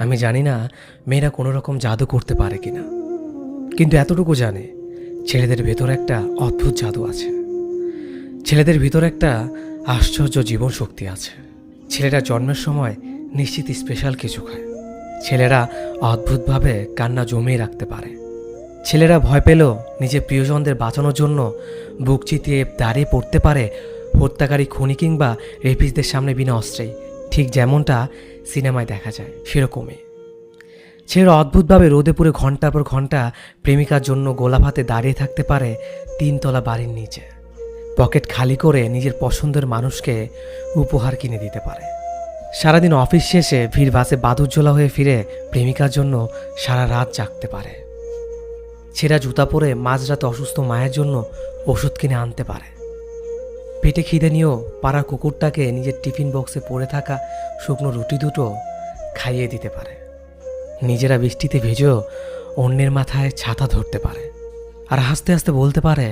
আমি জানি না মেয়েরা কোনো রকম জাদু করতে পারে কিনা, কিন্তু এতটুকু জানে ছেলেদের ভেতর একটা অদ্ভুত জাদু আছে। ছেলেদের ভিতর একটা আশ্চর্য জীবন শক্তি আছে। ছেলেরা জন্মের সময় নিশ্চিত স্পেশাল কিছু খায়। ছেলেরা অদ্ভুতভাবে কান্না জমিয়ে রাখতে পারে। ছেলেরা ভয় পেলেও নিজের প্রিয়জনদের বাঁচানোর জন্য বুক চিতিয়ে দাঁড়িয়ে পড়তে পারে হত্যাকারী খুনি কিংবা রেপিসদের সামনে বিনা অস্ত্রেই, ঠিক যেমনটা সিনেমায় দেখা যায় সেরকমই। ছেলেরা অদ্ভুতভাবে রোদে পুড়ে ঘন্টার পর ঘন্টা প্রেমিকার জন্য গোলাপ হাতে দাঁড়িয়ে থাকতে পারে 3 তলা বাড়ির নিচে। পকেট খালি করে নিজের পছন্দের মানুষকে উপহার কিনে দিতে পারে। সারাদিন অফিস শেষে ভিড় বাসে বাদুরঝোলা হয়ে ফিরে প্রেমিকার জন্য সারা রাত জাগতে পারে। ছেঁড়া জুতা পরে মাঝরাতে অসুস্থ মায়ের জন্য ওষুধ কিনে আনতে পারে। পেটে খিদে নিয়েও পাড়ার কুকুরটাকে নিজের টিফিন বক্সে পড়ে থাকা শুকনো রুটি দুটো খাইয়ে দিতে পারে। নিজেরা বৃষ্টিতে ভিজেও অন্যের মাথায় ছাতা ধরতে পারে আর হাসতে হাসতে বলতে পারে,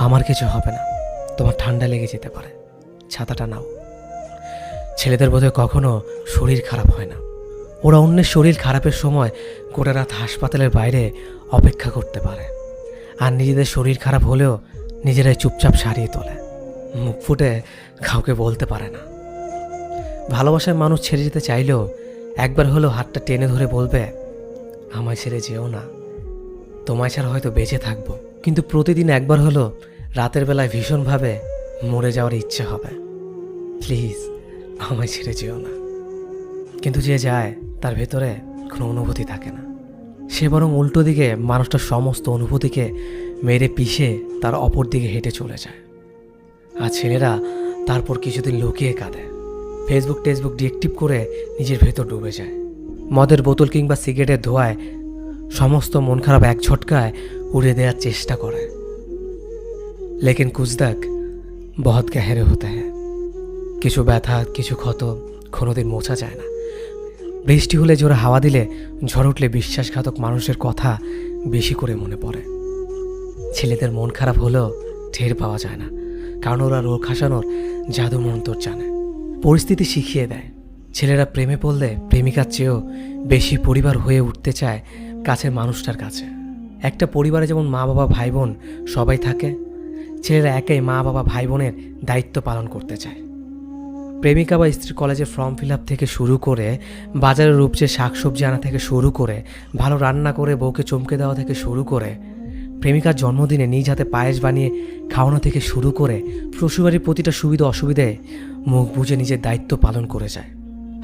আমার কিছু হবে না, তোমার ঠান্ডা লেগে যেতে পারে, ছাতাটা নাও। ছেলেদের বোধহয় কখনো শরীর খারাপ হয় না। ওরা অন্যের শরীর খারাপের সময় গোটা রাত হাসপাতালের বাইরে অপেক্ষা করতে পারে, আর নিজেদের শরীর খারাপ হলেও নিজেরাই চুপচাপ সারিয়ে তোলে। মুখ ফুটে কাউকে বলতে পারে না। ভালোবাসার মানুষ ছেড়ে যেতে চাইলেও একবার হলেও হাতটা টেনে ধরে বলবে, আমায় ছেড়ে যেও না, তোমায় ছাড়া হয়তো বেঁচে থাকবো, কিন্তু প্রতিদিন একবার হলো রাতের বেলায় ভীষণভাবে মরে যাওয়ার ইচ্ছে হবে, প্লিজ আমায় ছেড়ে যেও না। কিন্তু যে যায় তার ভেতরে কোনো অনুভূতি থাকে না। সে বরং উল্টো দিকে মানুষটার সমস্ত অনুভূতিকে মেরে পিষে তার অপর দিকে হেঁটে চলে যায়। আর ছেলেরা তারপর কিছুদিন লুকিয়ে কাঁদে, ফেসবুক টেসবুক ডিএক্টিভ করে নিজের ভেতর ডুবে যায়। মদের বোতল কিংবা সিগারেটের ধোঁয়ায় সমস্ত মন খারাপ এক ঝটকায় উড়ে দেওয়ার চেষ্টা করে। লেকিন কুছ তক বহুত গহরে হতে হ্যায়। কিছু ব্যথা, কিছু ক্ষত কোনোদিন মোছা যায় না। বৃষ্টি হলে জোরে হাওয়া দিলে, ঝড় উঠলে বিশ্বাসঘাতক মানুষের কথা বেশি করে মনে পড়ে। ছেলেদের মন খারাপ হলেও টের পাওয়া যায় না, কারণ ওরা রোগ হাসানোর জাদু মন্তর জানে। পরিস্থিতি শিখিয়ে দেয়। ছেলেরা প্রেমে পড়লে প্রেমিকার চেয়েও বেশি পরিবার হয়ে উঠতে চায় কাছের মানুষটার কাছে। একটা পরিবারে যেমন মা বাবা ভাই বোন সবাই থাকে, ছেলেরা একাই মা বাবা ভাই বোনের দায়িত্ব পালন করতে চায়। প্রেমিকা বা স্ত্রীর কলেজে ফর্ম ফিল আপ থেকে শুরু করে, বাজারের রূপচে শাকসবজি আনা থেকে শুরু করে, ভালো রান্না করে বউকে চমকে দেওয়া থেকে শুরু করে, প্রেমিকার জন্মদিনে নিজ হাতে পায়েস বানিয়ে খাওয়ানো থেকে শুরু করে, শ্বশুরবাড়ির প্রতিটা সুবিধা অসুবিধায় মুখ বুজে নিজের দায়িত্ব পালন করে যায়।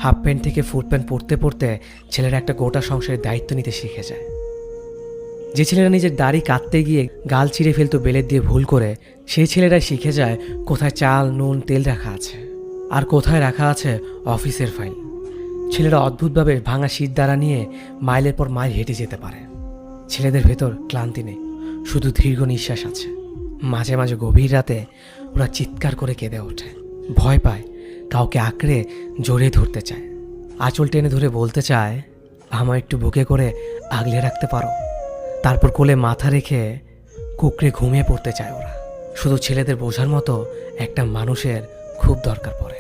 হাফ প্যান্ট থেকে ফুল প্যান্ট পরতে পরতে ছেলেরা একটা গোটা সংসারের দায়িত্ব নিতে শিখে যায়। যে ছেলেরা নিজের দাড়ি কাটতে গিয়ে গাল চিড়ে ফেলতো বেলেট দিয়ে ভুল করে, সেই ছেলেরাই শিখে যায় কোথায় চাল নুন তেল রাখা আছে আর কোথায় রাখা আছে অফিসের ফাইল। ছেলেরা অদ্ভুতভাবে ভাঙা শীত দ্বারা নিয়ে মাইলের পর মাইল হেঁটে যেতে পারে। ছেলেদের ভেতর ক্লান্তি নেই, শুধু দীর্ঘ নিঃশ্বাস আছে। মাঝে মাঝে গভীর রাতে ওরা চিৎকার করে কেঁদে ওঠে, ভয় পায়, কাউকে আঁকড়ে জড়িয়ে ধরতে চায়, আঁচল টেনে ধরে বলতে চায়, আমায় একটু বুকে করে আগলে রাখতে পারো। তারপর কোলে মাথা রেখে কুকড়ে ঘুমিয়ে পড়তে চায় ওরা। শুধু ছেলেদের বোঝার মতো একটা মানুষের খুব দরকার পড়ে।